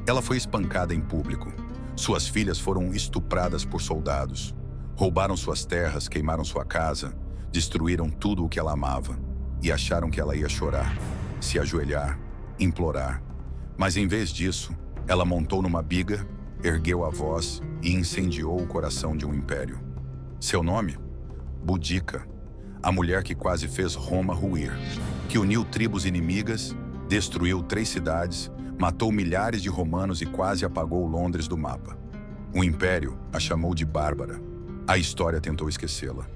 Ela foi espancada em público. Suas filhas foram estupradas por soldados. Roubaram suas terras, queimaram sua casa, destruíram tudo o que ela amava e acharam que ela ia chorar, se ajoelhar, implorar. Mas em vez disso, ela montou numa biga, ergueu a voz e incendiou o coração de um império. Seu nome? Boudica, a mulher que quase fez Roma ruir, que uniu tribos inimigas, destruiu 3 cidades, matou milhares de romanos e quase apagou Londres do mapa. O império a chamou de bárbara. A história tentou esquecê-la.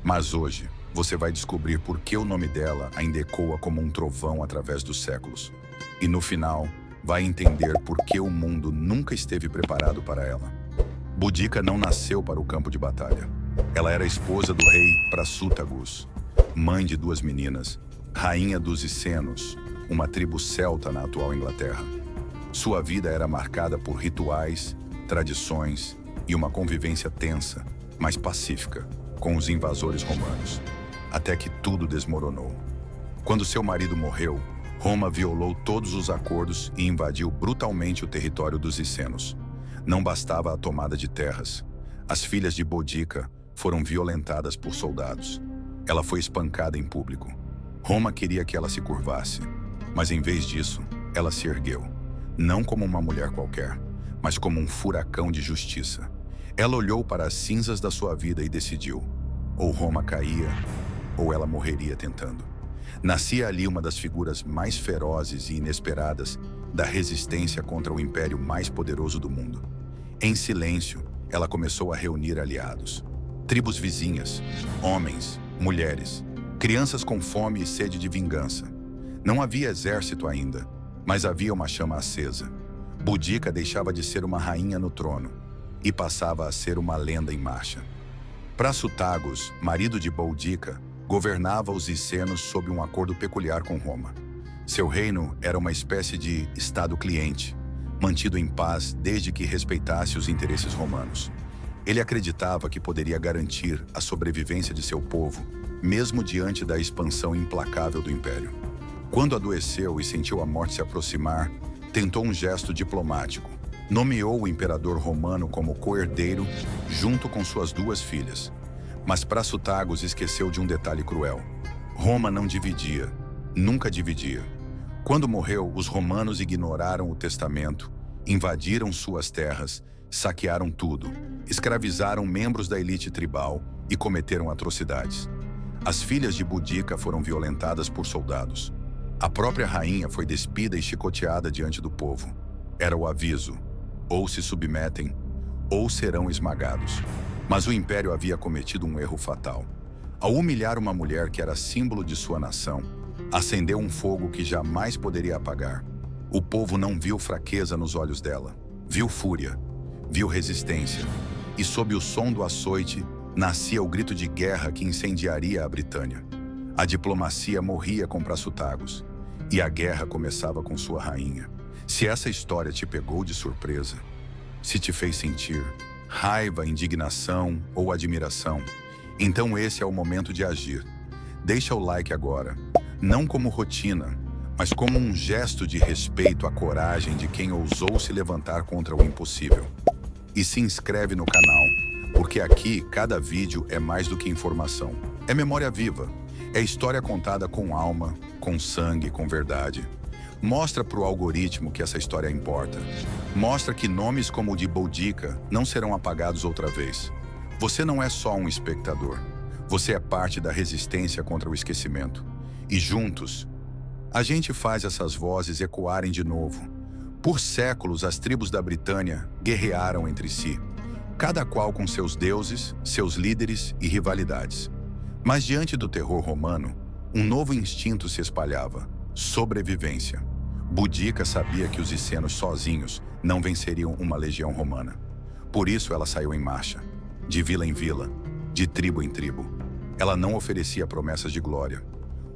Mas hoje, você vai descobrir por que o nome dela ainda ecoa como um trovão através dos séculos. E no final, vai entender por que o mundo nunca esteve preparado para ela. Boudica não nasceu para o campo de batalha. Ela era esposa do rei Prasutagus, mãe de 2 meninas, rainha dos Icenos, uma tribo celta na atual Inglaterra. Sua vida era marcada por rituais, tradições e uma convivência tensa, mas pacífica, com os invasores romanos, até que tudo desmoronou. Quando seu marido morreu, Roma violou todos os acordos e invadiu brutalmente o território dos Icenos. Não bastava a tomada de terras. As filhas de Boudica foram violentadas por soldados. Ela foi espancada em público. Roma queria que ela se curvasse, mas em vez disso, ela se ergueu, não como uma mulher qualquer, mas como um furacão de justiça. Ela olhou para as cinzas da sua vida e decidiu: ou Roma caía, ou ela morreria tentando. Nascia ali uma das figuras mais ferozes e inesperadas da resistência contra o império mais poderoso do mundo. Em silêncio, ela começou a reunir aliados. Tribos vizinhas, homens, mulheres, crianças com fome e sede de vingança. Não havia exército ainda, mas havia uma chama acesa. Boudica deixava de ser uma rainha no trono e passava a ser uma lenda em marcha. Prasutagus, marido de Boudica, governava os Icenos sob um acordo peculiar com Roma. Seu reino era uma espécie de estado cliente, mantido em paz desde que respeitasse os interesses romanos. Ele acreditava que poderia garantir a sobrevivência de seu povo, mesmo diante da expansão implacável do império. Quando adoeceu e sentiu a morte se aproximar, tentou um gesto diplomático. Nomeou o imperador romano como coerdeiro, junto com suas 2 filhas. Mas Prasutagus esqueceu de um detalhe cruel. Roma não dividia, nunca dividia. Quando morreu, os romanos ignoraram o testamento, invadiram suas terras, saquearam tudo, escravizaram membros da elite tribal e cometeram atrocidades. As filhas de Boudica foram violentadas por soldados. A própria rainha foi despida e chicoteada diante do povo. Era o aviso: ou se submetem, ou serão esmagados. Mas o império havia cometido um erro fatal. Ao humilhar uma mulher que era símbolo de sua nação, acendeu um fogo que jamais poderia apagar. O povo não viu fraqueza nos olhos dela, viu fúria, viu resistência. E sob o som do açoite, nascia o grito de guerra que incendiaria a Britânia. A diplomacia morria com Prasutagus, e a guerra começava com sua rainha. Se essa história te pegou de surpresa, se te fez sentir raiva, indignação ou admiração, então esse é o momento de agir. Deixa o like agora, não como rotina, mas como um gesto de respeito à coragem de quem ousou se levantar contra o impossível. E se inscreve no canal, porque aqui cada vídeo é mais do que informação. É memória viva, é história contada com alma, com sangue, com verdade. Mostra para o algoritmo que essa história importa. Mostra que nomes como o de Boudica não serão apagados outra vez. Você não é só um espectador. Você é parte da resistência contra o esquecimento. E juntos, a gente faz essas vozes ecoarem de novo. Por séculos, as tribos da Britânia guerrearam entre si, cada qual com seus deuses, seus líderes e rivalidades. Mas diante do terror romano, um novo instinto se espalhava: sobrevivência. Boudica sabia que os Icenos sozinhos não venceriam uma legião romana. Por isso ela saiu em marcha, de vila em vila, de tribo em tribo. Ela não oferecia promessas de glória,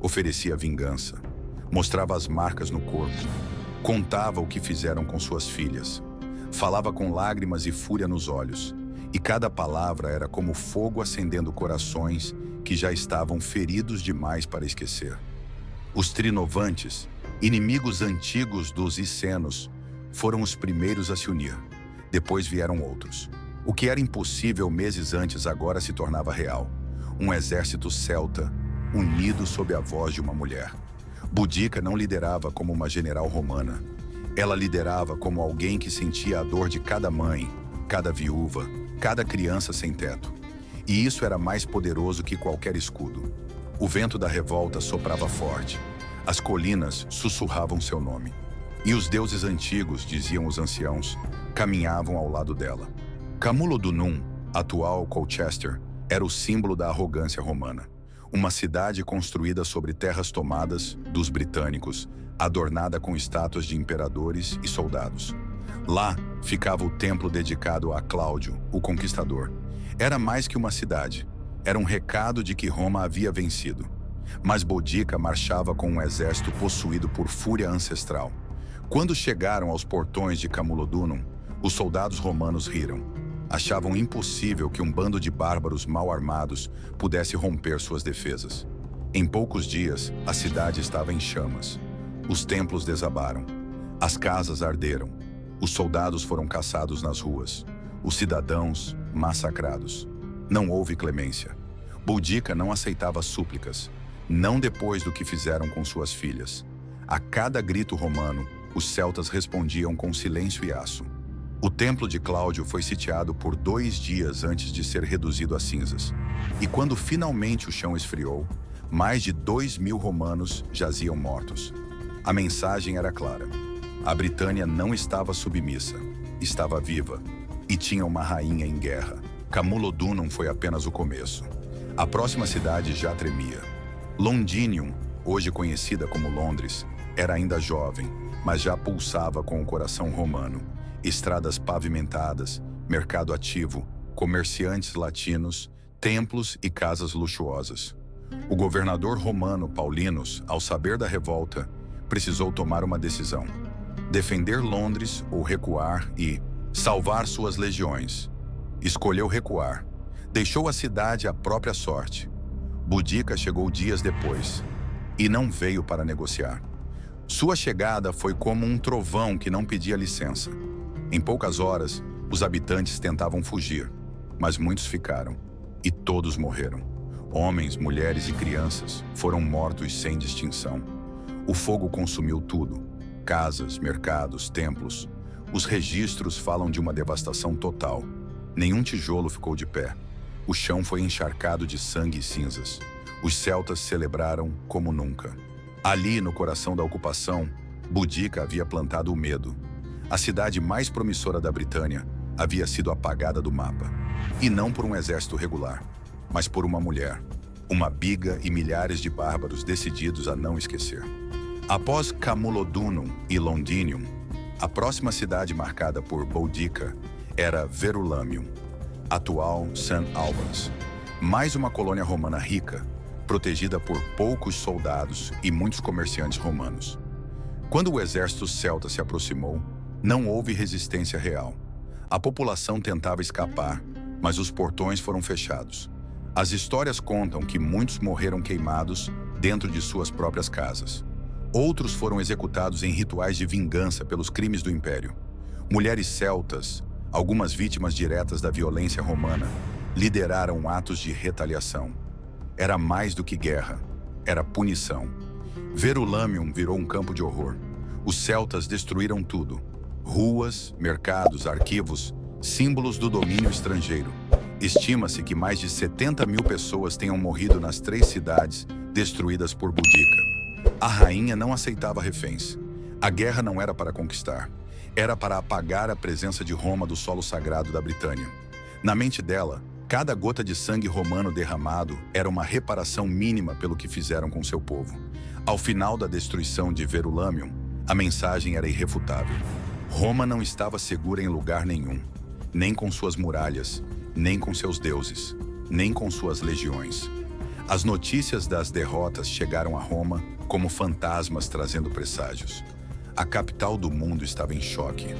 oferecia vingança, mostrava as marcas no corpo, contava o que fizeram com suas filhas, falava com lágrimas e fúria nos olhos, e cada palavra era como fogo acendendo corações que já estavam feridos demais para esquecer. Os Trinovantes, inimigos antigos dos Icenos, foram os primeiros a se unir. Depois vieram outros. O que era impossível meses antes agora se tornava real. Um exército celta, unido sob a voz de uma mulher. Boudica não liderava como uma general romana. Ela liderava como alguém que sentia a dor de cada mãe, cada viúva, cada criança sem teto. E isso era mais poderoso que qualquer escudo. O vento da revolta soprava forte. As colinas sussurravam seu nome. E os deuses antigos, diziam os anciãos, caminhavam ao lado dela. Camulodunum, atual Colchester, era o símbolo da arrogância romana. Uma cidade construída sobre terras tomadas dos britânicos, adornada com estátuas de imperadores e soldados. Lá ficava o templo dedicado a Cláudio, o Conquistador. Era mais que uma cidade. Era um recado de que Roma havia vencido. Mas Boudica marchava com um exército possuído por fúria ancestral. Quando chegaram aos portões de Camulodunum, os soldados romanos riram. Achavam impossível que um bando de bárbaros mal armados pudesse romper suas defesas. Em poucos dias, a cidade estava em chamas. Os templos desabaram. As casas arderam. Os soldados foram caçados nas ruas. Os cidadãos massacrados. Não houve clemência. Boudica não aceitava súplicas, não depois do que fizeram com suas filhas. A cada grito romano, os celtas respondiam com silêncio e aço. O templo de Cláudio foi sitiado por 2 dias antes de ser reduzido a cinzas. E quando finalmente o chão esfriou, mais de 2.000 romanos jaziam mortos. A mensagem era clara. A Britânia não estava submissa, estava viva e tinha uma rainha em guerra. Camulodunum foi apenas o começo. A próxima cidade já tremia. Londinium, hoje conhecida como Londres, era ainda jovem, mas já pulsava com o coração romano. Estradas pavimentadas, mercado ativo, comerciantes latinos, templos e casas luxuosas. O governador romano Paulinus, ao saber da revolta, precisou tomar uma decisão: defender Londres ou recuar e salvar suas legiões. Escolheu recuar. Deixou a cidade à própria sorte. Boudica chegou dias depois e não veio para negociar. Sua chegada foi como um trovão que não pedia licença. Em poucas horas, os habitantes tentavam fugir, mas muitos ficaram, e todos morreram. Homens, mulheres e crianças foram mortos sem distinção. O fogo consumiu tudo: casas, mercados, templos. Os registros falam de uma devastação total. Nenhum tijolo ficou de pé. O chão foi encharcado de sangue e cinzas. Os celtas celebraram como nunca. Ali, no coração da ocupação, Boudica havia plantado o medo. A cidade mais promissora da Britânia havia sido apagada do mapa. E não por um exército regular, mas por uma mulher, uma biga e milhares de bárbaros decididos a não esquecer. Após Camulodunum e Londinium, a próxima cidade marcada por Boudica era Verulamium, atual St. Albans. Mais uma colônia romana rica, protegida por poucos soldados e muitos comerciantes romanos. Quando o exército celta se aproximou, não houve resistência real. A população tentava escapar, mas os portões foram fechados. As histórias contam que muitos morreram queimados dentro de suas próprias casas. Outros foram executados em rituais de vingança pelos crimes do Império. Mulheres celtas, algumas vítimas diretas da violência romana, lideraram atos de retaliação. Era mais do que guerra, era punição. Verulamium virou um campo de horror. Os celtas destruíram tudo: ruas, mercados, arquivos, símbolos do domínio estrangeiro. Estima-se que mais de 70.000 pessoas tenham morrido nas 3 cidades destruídas por Boudica. A rainha não aceitava reféns. A guerra não era para conquistar. Era para apagar a presença de Roma do solo sagrado da Britânia. Na mente dela, cada gota de sangue romano derramado era uma reparação mínima pelo que fizeram com seu povo. Ao final da destruição de Verulamium, a mensagem era irrefutável. Roma não estava segura em lugar nenhum, nem com suas muralhas, nem com seus deuses, nem com suas legiões. As notícias das derrotas chegaram a Roma como fantasmas trazendo presságios. A capital do mundo estava em choque.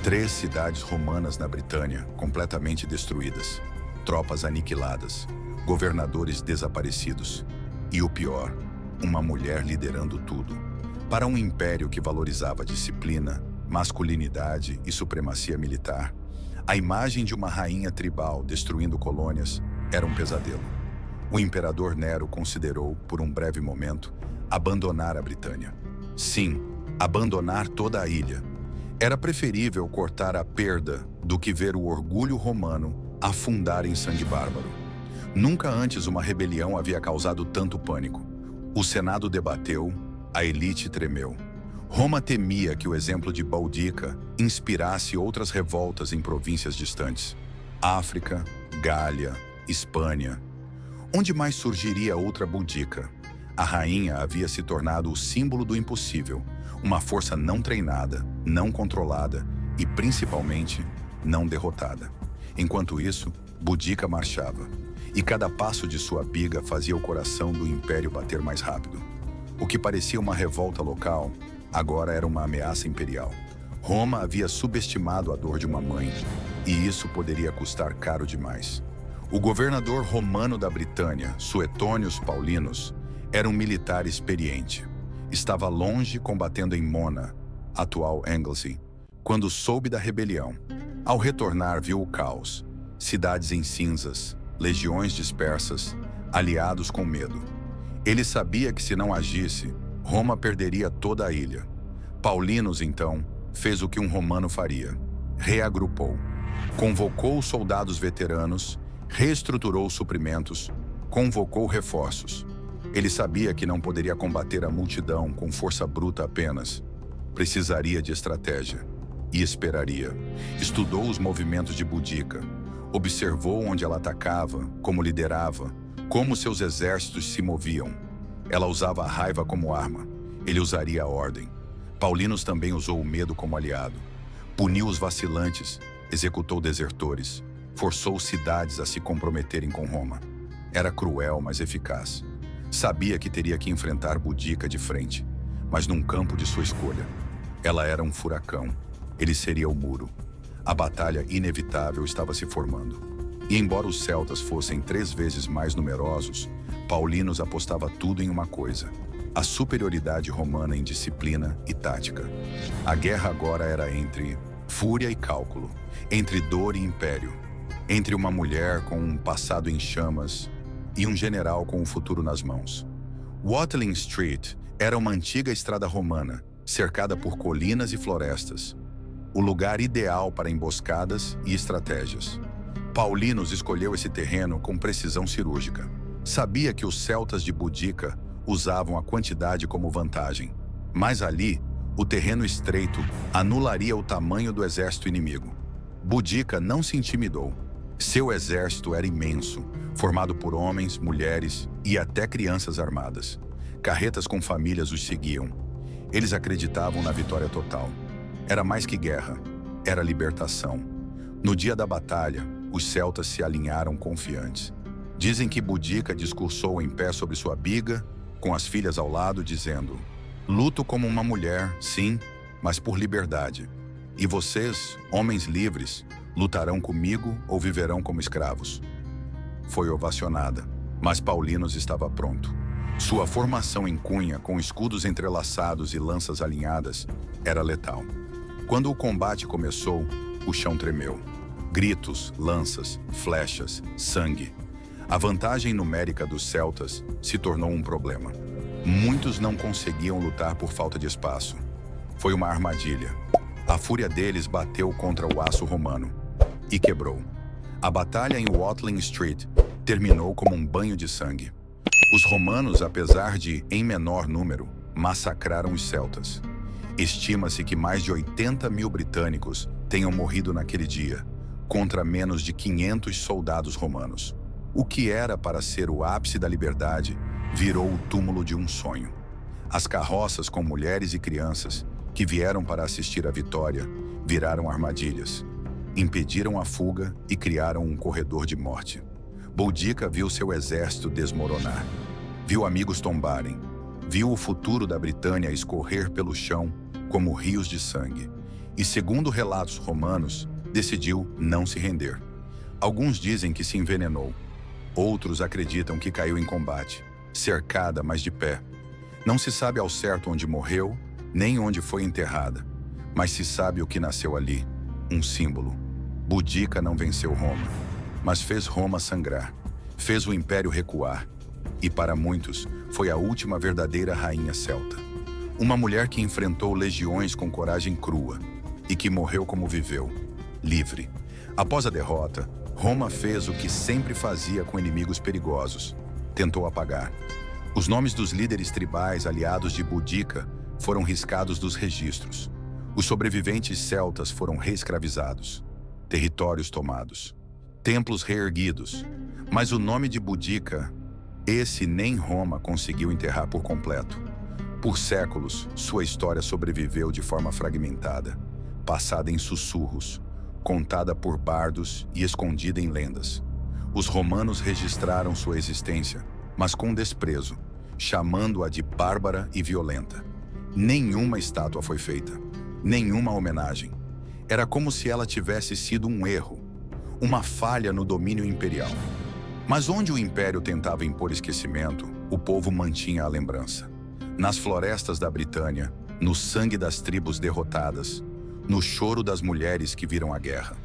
3 cidades romanas na Britânia completamente destruídas, tropas aniquiladas, governadores desaparecidos e, o pior, uma mulher liderando tudo. Para um império que valorizava disciplina, masculinidade e supremacia militar, a imagem de uma rainha tribal destruindo colônias era um pesadelo. O imperador Nero considerou, por um breve momento, abandonar a Britânia. Sim, abandonar toda a ilha. Era preferível cortar a perda do que ver o orgulho romano afundar em sangue bárbaro. Nunca antes uma rebelião havia causado tanto pânico. O Senado debateu, a elite tremeu. Roma temia que o exemplo de Boudica inspirasse outras revoltas em províncias distantes. África, Gália, Espanha. Onde mais surgiria outra Boudica? A rainha havia se tornado o símbolo do impossível, uma força não treinada, não controlada e, principalmente, não derrotada. Enquanto isso, Boudica marchava, e cada passo de sua biga fazia o coração do império bater mais rápido. O que parecia uma revolta local, agora era uma ameaça imperial. Roma havia subestimado a dor de uma mãe, e isso poderia custar caro demais. O governador romano da Britânia, Suetônio Paulinus, era um militar experiente. Estava longe combatendo em Mona, atual Anglesey, quando soube da rebelião. Ao retornar, viu o caos, cidades em cinzas, legiões dispersas, aliados com medo. Ele sabia que se não agisse, Roma perderia toda a ilha. Paulinus, então, fez o que um romano faria. Reagrupou. Convocou soldados veteranos, reestruturou suprimentos, convocou reforços. Ele sabia que não poderia combater a multidão com força bruta apenas. Precisaria de estratégia. E esperaria. Estudou os movimentos de Boudica. Observou onde ela atacava, como liderava, como seus exércitos se moviam. Ela usava a raiva como arma. Ele usaria a ordem. Paulinus também usou o medo como aliado. Puniu os vacilantes, executou desertores, forçou cidades a se comprometerem com Roma. Era cruel, mas eficaz. Sabia que teria que enfrentar Boudica de frente, mas num campo de sua escolha. Ela era um furacão. Ele seria o muro. A batalha inevitável estava se formando. E embora os celtas fossem 3 vezes mais numerosos, Paulinus apostava tudo em uma coisa: a superioridade romana em disciplina e tática. A guerra agora era entre fúria e cálculo, entre dor e império, entre uma mulher com um passado em chamas e um general com o futuro nas mãos. Watling Street era uma antiga estrada romana, cercada por colinas e florestas, o lugar ideal para emboscadas e estratégias. Paulinus escolheu esse terreno com precisão cirúrgica. Sabia que os celtas de Boudica usavam a quantidade como vantagem, mas ali, o terreno estreito anularia o tamanho do exército inimigo. Boudica não se intimidou. Seu exército era imenso, formado por homens, mulheres e até crianças armadas. Carretas com famílias os seguiam. Eles acreditavam na vitória total. Era mais que guerra, era libertação. No dia da batalha, os celtas se alinharam confiantes. Dizem que Boudica discursou em pé sobre sua biga, com as filhas ao lado, dizendo: "Luto como uma mulher, sim, mas por liberdade. E vocês, homens livres, lutarão comigo ou viverão como escravos." Foi ovacionada, mas Paulinus estava pronto. Sua formação em cunha, com escudos entrelaçados e lanças alinhadas, era letal. Quando o combate começou, o chão tremeu. Gritos, lanças, flechas, sangue. A vantagem numérica dos celtas se tornou um problema. Muitos não conseguiam lutar por falta de espaço. Foi uma armadilha. A fúria deles bateu contra o aço romano e quebrou. A batalha em Watling Street terminou como um banho de sangue. Os romanos, apesar de em menor número, massacraram os celtas. Estima-se que mais de 80 mil britânicos tenham morrido naquele dia, contra menos de 500 soldados romanos. O que era para ser o ápice da liberdade virou o túmulo de um sonho. As carroças com mulheres e crianças que vieram para assistir à vitória viraram armadilhas, impediram a fuga e criaram um corredor de morte. Boudica viu seu exército desmoronar, viu amigos tombarem, viu o futuro da Britânia escorrer pelo chão como rios de sangue e, segundo relatos romanos, decidiu não se render. Alguns dizem que se envenenou. Outros acreditam que caiu em combate, cercada, mas de pé. Não se sabe ao certo onde morreu, nem onde foi enterrada. Mas se sabe o que nasceu ali, um símbolo. Boudica não venceu Roma, mas fez Roma sangrar, fez o império recuar, e para muitos foi a última verdadeira rainha celta. Uma mulher que enfrentou legiões com coragem crua e que morreu como viveu, livre. Após a derrota, Roma fez o que sempre fazia com inimigos perigosos, tentou apagar. Os nomes dos líderes tribais aliados de Boudica foram riscados dos registros. Os sobreviventes celtas foram reescravizados, territórios tomados, templos reerguidos. Mas o nome de Boudica, esse nem Roma conseguiu enterrar por completo. Por séculos, sua história sobreviveu de forma fragmentada, passada em sussurros, contada por bardos e escondida em lendas. Os romanos registraram sua existência, mas com desprezo, chamando-a de bárbara e violenta. Nenhuma estátua foi feita, nenhuma homenagem. Era como se ela tivesse sido um erro, uma falha no domínio imperial. Mas onde o império tentava impor esquecimento, o povo mantinha a lembrança. Nas florestas da Britânia, no sangue das tribos derrotadas, no choro das mulheres que viram a guerra.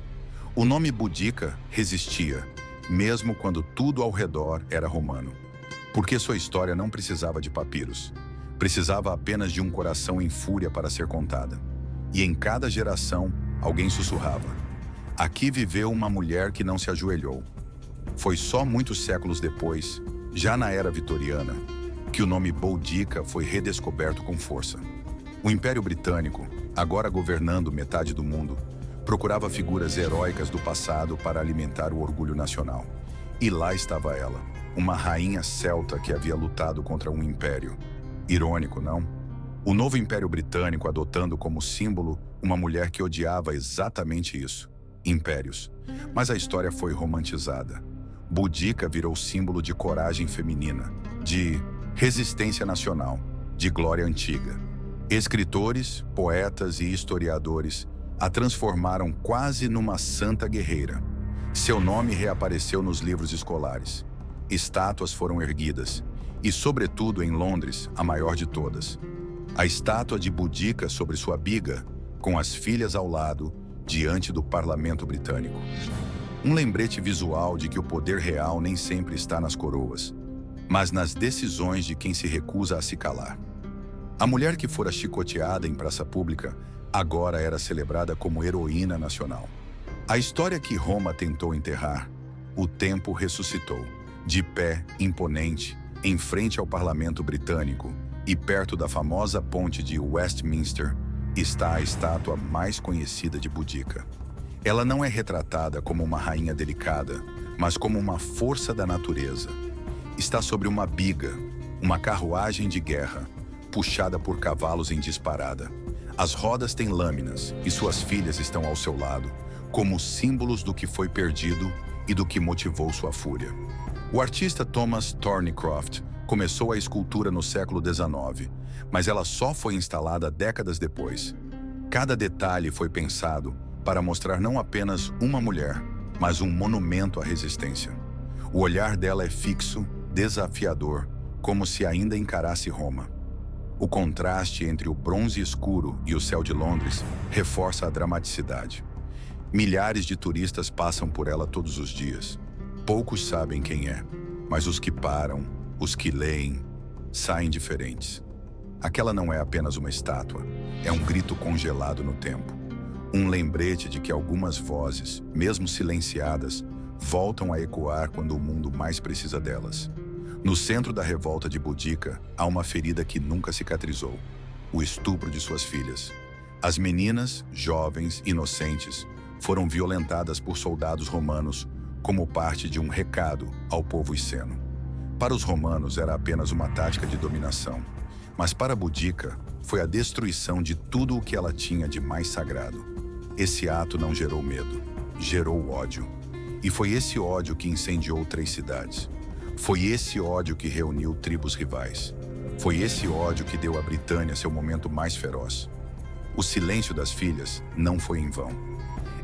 O nome Boudica resistia, mesmo quando tudo ao redor era romano. Porque sua história não precisava de papiros. Precisava apenas de um coração em fúria para ser contada. E em cada geração, alguém sussurrava: aqui viveu uma mulher que não se ajoelhou. Foi só muitos séculos depois, já na era vitoriana, que o nome Boudica foi redescoberto com força. O Império Britânico, agora governando metade do mundo, procurava figuras heróicas do passado para alimentar o orgulho nacional. E lá estava ela, uma rainha celta que havia lutado contra um império. Irônico, não? O novo Império Britânico adotando como símbolo uma mulher que odiava exatamente isso: impérios. Mas a história foi romantizada. Boudica virou símbolo de coragem feminina, de resistência nacional, de glória antiga. Escritores, poetas e historiadores a transformaram quase numa santa guerreira. Seu nome reapareceu nos livros escolares. Estátuas foram erguidas, e sobretudo em Londres, a maior de todas. A estátua de Boudica sobre sua biga, com as filhas ao lado, diante do parlamento britânico. Um lembrete visual de que o poder real nem sempre está nas coroas, mas nas decisões de quem se recusa a se calar. A mulher que fora chicoteada em praça pública agora era celebrada como heroína nacional. A história que Roma tentou enterrar, o tempo ressuscitou. De pé, imponente, em frente ao parlamento britânico e perto da famosa ponte de Westminster, está a estátua mais conhecida de Boudica. Ela não é retratada como uma rainha delicada, mas como uma força da natureza. Está sobre uma biga, uma carruagem de guerra, puxada por cavalos em disparada. As rodas têm lâminas e suas filhas estão ao seu lado, como símbolos do que foi perdido e do que motivou sua fúria. O artista Thomas Thornycroft começou a escultura no século XIX, mas ela só foi instalada décadas depois. Cada detalhe foi pensado para mostrar não apenas uma mulher, mas um monumento à resistência. O olhar dela é fixo, desafiador, como se ainda encarasse Roma. O contraste entre o bronze escuro e o céu de Londres reforça a dramaticidade. Milhares de turistas passam por ela todos os dias. Poucos sabem quem é, mas os que param, os que leem, saem diferentes. Aquela não é apenas uma estátua, é um grito congelado no tempo. Um lembrete de que algumas vozes, mesmo silenciadas, voltam a ecoar quando o mundo mais precisa delas. No centro da revolta de Boudica, há uma ferida que nunca cicatrizou: o estupro de suas filhas. As meninas, jovens, inocentes, foram violentadas por soldados romanos como parte de um recado ao povo hiceno. Para os romanos era apenas uma tática de dominação, mas para Boudica foi a destruição de tudo o que ela tinha de mais sagrado. Esse ato não gerou medo, gerou ódio. E foi esse ódio que incendiou 3 cidades. Foi esse ódio que reuniu tribos rivais. Foi esse ódio que deu à Britânia seu momento mais feroz. O silêncio das filhas não foi em vão.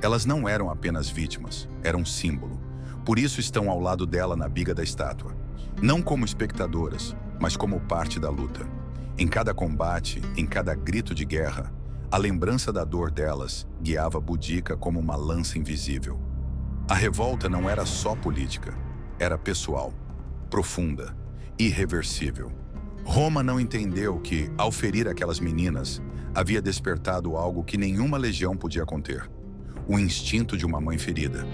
Elas não eram apenas vítimas, eram símbolo. Por isso estão ao lado dela na biga da estátua. Não como espectadoras, mas como parte da luta. Em cada combate, em cada grito de guerra, A lembrança da dor delas guiava Boudica como uma lança invisível. A revolta não era só política, era pessoal, profunda, irreversível. Roma não entendeu que, ao ferir aquelas meninas, havia despertado algo que nenhuma legião podia conter: o instinto de uma mãe ferida.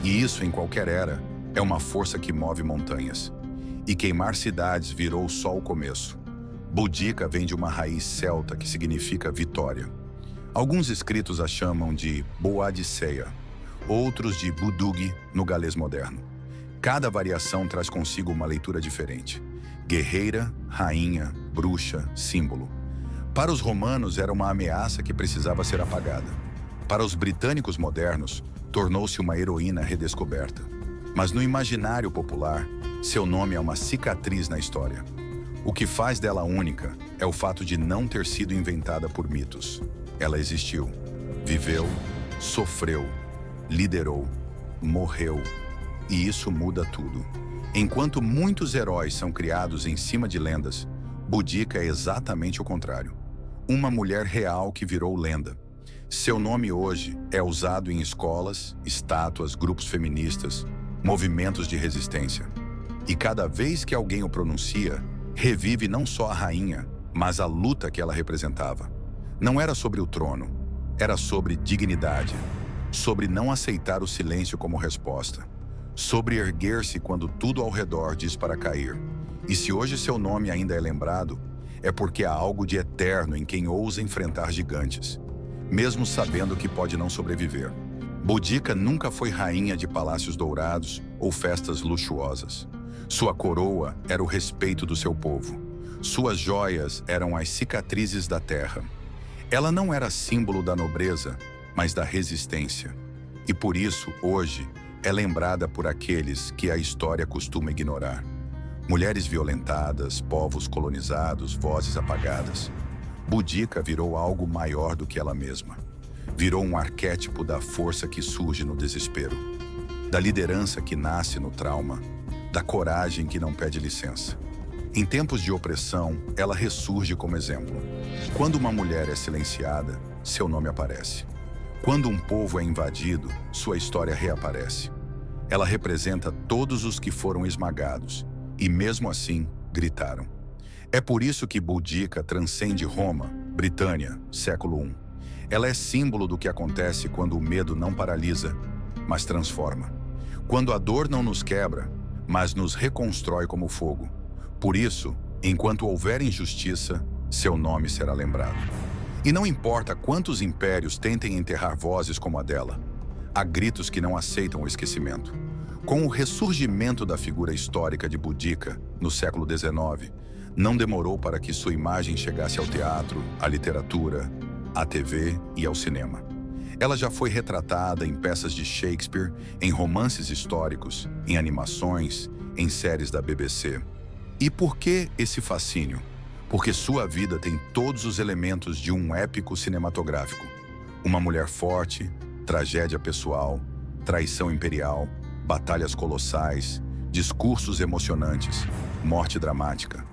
E isso, em qualquer era, é uma força que move montanhas. E queimar cidades virou só o começo. Boudica vem de uma raiz celta que significa vitória. Alguns escritos a chamam de Boadicea, outros de Budug no galês moderno. Cada variação traz consigo uma leitura diferente: guerreira, rainha, bruxa, símbolo. Para os romanos era uma ameaça que precisava ser apagada. Para os britânicos modernos, tornou-se uma heroína redescoberta. Mas no imaginário popular, seu nome é uma cicatriz na história. O que faz dela única é o fato de não ter sido inventada por mitos. Ela existiu, viveu, sofreu, liderou, morreu. E isso muda tudo. Enquanto muitos heróis são criados em cima de lendas, Boudica é exatamente o contrário. Uma mulher real que virou lenda. Seu nome hoje é usado em escolas, estátuas, grupos feministas, movimentos de resistência. E cada vez que alguém o pronuncia, revive não só a rainha, mas a luta que ela representava. Não era sobre o trono, era sobre dignidade, sobre não aceitar o silêncio como resposta, sobre erguer-se quando tudo ao redor diz para cair. E se hoje seu nome ainda é lembrado, é porque há algo de eterno em quem ousa enfrentar gigantes, mesmo sabendo que pode não sobreviver. Boudica nunca foi rainha de palácios dourados ou festas luxuosas. Sua coroa era o respeito do seu povo. Suas joias eram as cicatrizes da terra. Ela não era símbolo da nobreza, mas da resistência. E por isso, hoje, é lembrada por aqueles que a história costuma ignorar. Mulheres violentadas, povos colonizados, vozes apagadas. Boudica virou algo maior do que ela mesma. Virou um arquétipo da força que surge no desespero, da liderança que nasce no trauma, da coragem que não pede licença. Em tempos de opressão, ela ressurge como exemplo. Quando uma mulher é silenciada, seu nome aparece. Quando um povo é invadido, sua história reaparece. Ela representa todos os que foram esmagados, e mesmo assim, gritaram. É por isso que Boudica transcende Roma, Britânia, século I. Ela é símbolo do que acontece quando o medo não paralisa, mas transforma. Quando a dor não nos quebra, mas nos reconstrói como fogo. Por isso, enquanto houver injustiça, seu nome será lembrado. E não importa quantos impérios tentem enterrar vozes como a dela, há gritos que não aceitam o esquecimento. Com o ressurgimento da figura histórica de Boudica, no século XIX, não demorou para que sua imagem chegasse ao teatro, à literatura, à TV e ao cinema. Ela já foi retratada em peças de Shakespeare, em romances históricos, em animações, em séries da BBC. E por que esse fascínio? Porque sua vida tem todos os elementos de um épico cinematográfico. Uma mulher forte, tragédia pessoal, traição imperial, batalhas colossais, discursos emocionantes, morte dramática.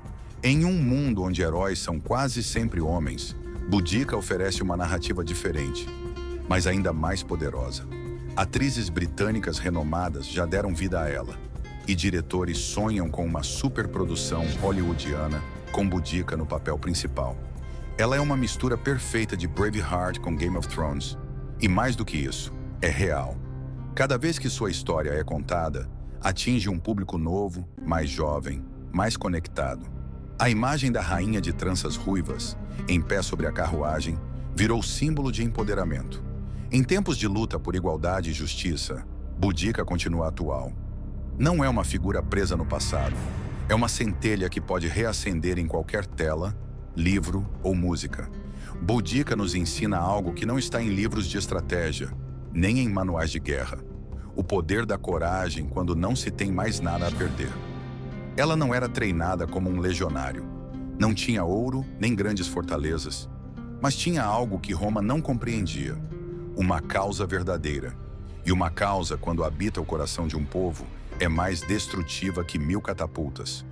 Em um mundo onde heróis são quase sempre homens, Boudica oferece uma narrativa diferente, mas ainda mais poderosa. Atrizes britânicas renomadas já deram vida a ela, e diretores sonham com uma superprodução hollywoodiana com Boudica no papel principal. Ela é uma mistura perfeita de Braveheart com Game of Thrones. E mais do que isso, é real. Cada vez que sua história é contada, atinge um público novo, mais jovem, mais conectado. A imagem da rainha de tranças ruivas, em pé sobre a carruagem, virou símbolo de empoderamento. Em tempos de luta por igualdade e justiça, Boudica continua atual. Não é uma figura presa no passado. É uma centelha que pode reacender em qualquer tela, livro ou música. Boudica nos ensina algo que não está em livros de estratégia, nem em manuais de guerra. O poder da coragem quando não se tem mais nada a perder. Ela não era treinada como um legionário. Não tinha ouro nem grandes fortalezas. Mas tinha algo que Roma não compreendia: uma causa verdadeira. E uma causa, quando habita o coração de um povo, é mais destrutiva que 1000 catapultas.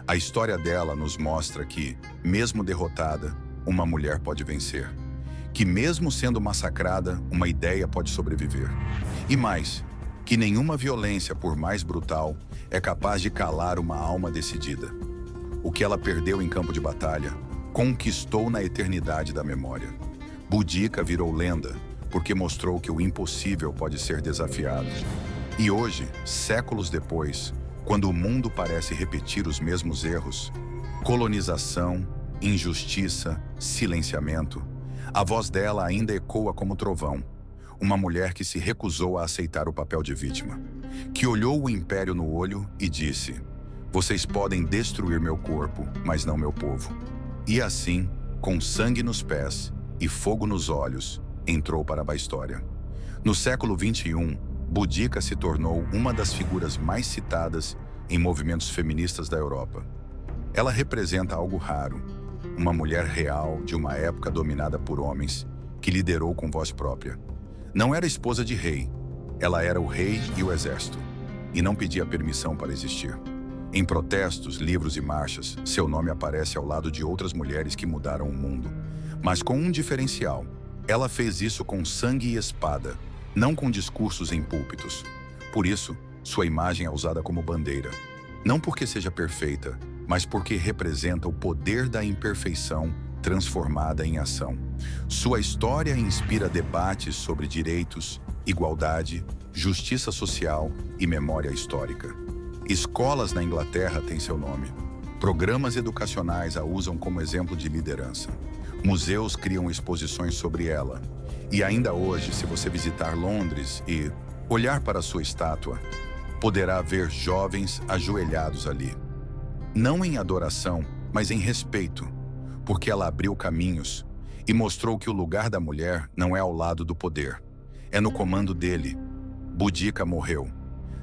A história dela nos mostra que, mesmo derrotada, uma mulher pode vencer. que mesmo sendo massacrada, uma ideia pode sobreviver. E mais, que nenhuma violência, por mais brutal, é capaz de calar uma alma decidida. O que ela perdeu em campo de batalha, conquistou na eternidade da memória. Boudica virou lenda, porque mostrou que o impossível pode ser desafiado. E hoje, séculos depois, quando o mundo parece repetir os mesmos erros, colonização, injustiça, silenciamento, a voz dela ainda ecoa como trovão. Uma mulher que se recusou a aceitar o papel de vítima, que olhou o império no olho e disse: "Vocês podem destruir meu corpo, mas não meu povo." E assim, com sangue nos pés e fogo nos olhos, entrou para a história. No século XXI, Boudica se tornou uma das figuras mais citadas em movimentos feministas da Europa. Ela representa algo raro, uma mulher real de uma época dominada por homens, que liderou com voz própria. Não era esposa de rei, ela era o rei e o exército, e não pedia permissão para existir. Em protestos, livros e marchas, seu nome aparece ao lado de outras mulheres que mudaram o mundo. Mas com um diferencial: ela fez isso com sangue e espada, não com discursos em púlpitos. Por isso, sua imagem é usada como bandeira. Não porque seja perfeita, mas porque representa o poder da imperfeição transformada em ação. Sua história inspira debates sobre direitos, igualdade, justiça social e memória histórica. Escolas na Inglaterra têm seu nome. Programas educacionais a usam como exemplo de liderança. Museus criam exposições sobre ela. E ainda hoje, se você visitar Londres e olhar para sua estátua, poderá ver jovens ajoelhados ali. Não em adoração, mas em respeito, porque ela abriu caminhos e mostrou que o lugar da mulher não é ao lado do poder, é no comando dele. Boudica morreu.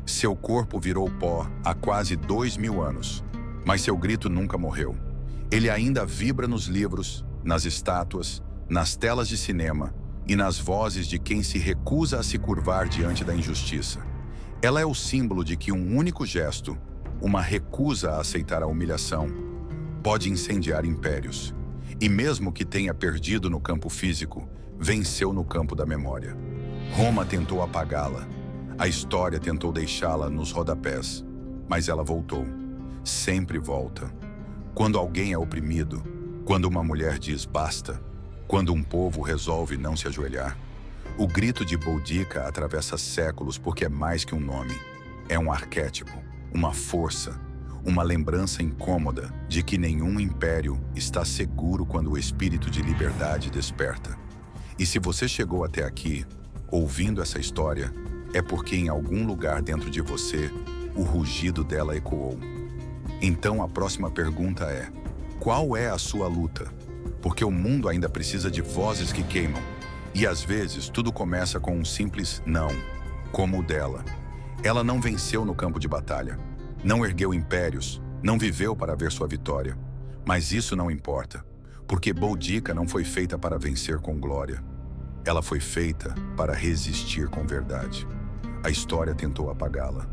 Seu corpo virou pó há quase 2000 anos, mas seu grito nunca morreu. Ele ainda vibra nos livros, nas estátuas, nas telas de cinema e nas vozes de quem se recusa a se curvar diante da injustiça. Ela é o símbolo de que um único gesto, uma recusa a aceitar a humilhação, pode incendiar impérios. E mesmo que tenha perdido no campo físico, venceu no campo da memória. Roma tentou apagá-la. A história tentou deixá-la nos rodapés, mas ela voltou. Sempre volta. Quando alguém é oprimido, quando uma mulher diz basta, quando um povo resolve não se ajoelhar. O grito de Boudica atravessa séculos porque é mais que um nome. É um arquétipo, uma força, uma lembrança incômoda de que nenhum império está seguro quando o espírito de liberdade desperta. E se você chegou até aqui, ouvindo essa história, é porque em algum lugar dentro de você, o rugido dela ecoou. Então a próxima pergunta é: qual é a sua luta? Porque o mundo ainda precisa de vozes que queimam. E às vezes tudo começa com um simples não, como o dela. Ela não venceu no campo de batalha, não ergueu impérios, não viveu para ver sua vitória. Mas isso não importa, porque Boudica não foi feita para vencer com glória. Ela foi feita para resistir com verdade. A história tentou apagá-la.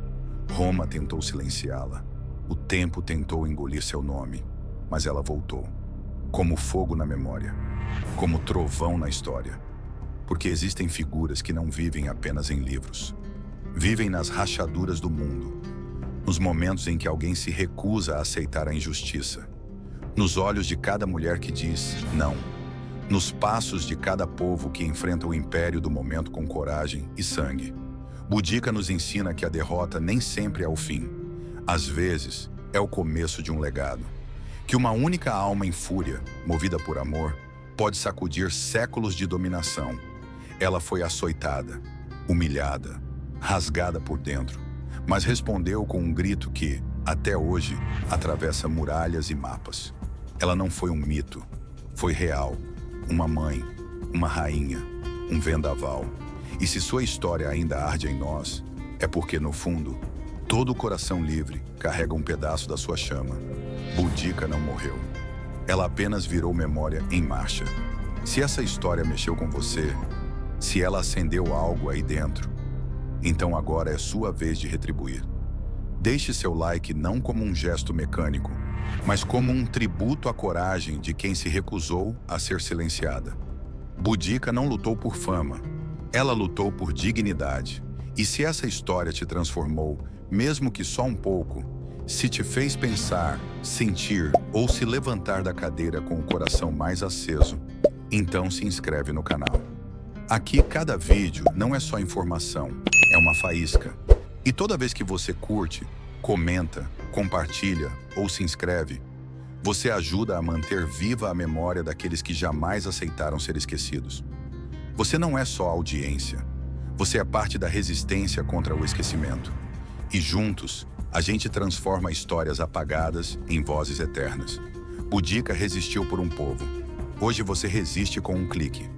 Roma tentou silenciá-la. O tempo tentou engolir seu nome, mas ela voltou. Como fogo na memória, como trovão na história. Porque existem figuras que não vivem apenas em livros. Vivem nas rachaduras do mundo, nos momentos em que alguém se recusa a aceitar a injustiça, nos olhos de cada mulher que diz não, nos passos de cada povo que enfrenta o império do momento com coragem e sangue. Boudica nos ensina que a derrota nem sempre é o fim. Às vezes, é o começo de um legado. Que uma única alma em fúria, movida por amor, pode sacudir séculos de dominação. Ela foi açoitada, humilhada, rasgada por dentro, mas respondeu com um grito que, até hoje, atravessa muralhas e mapas. Ela não foi um mito, foi real. Uma mãe, uma rainha, um vendaval. E se sua história ainda arde em nós, é porque, no fundo, todo coração livre carrega um pedaço da sua chama. Boudica não morreu. Ela apenas virou memória em marcha. Se essa história mexeu com você, se ela acendeu algo aí dentro, então agora é sua vez de retribuir. Deixe seu like não como um gesto mecânico, mas como um tributo à coragem de quem se recusou a ser silenciada. Boudica não lutou por fama, ela lutou por dignidade. E se essa história te transformou, mesmo que só um pouco, se te fez pensar, sentir ou se levantar da cadeira com o coração mais aceso, então se inscreve no canal. Aqui cada vídeo não é só informação, é uma faísca. E toda vez que você curte, comenta, compartilha ou se inscreve, você ajuda a manter viva a memória daqueles que jamais aceitaram ser esquecidos. Você não é só audiência, você é parte da resistência contra o esquecimento. E juntos, a gente transforma histórias apagadas em vozes eternas. Boudica resistiu por um povo. Hoje você resiste com um clique.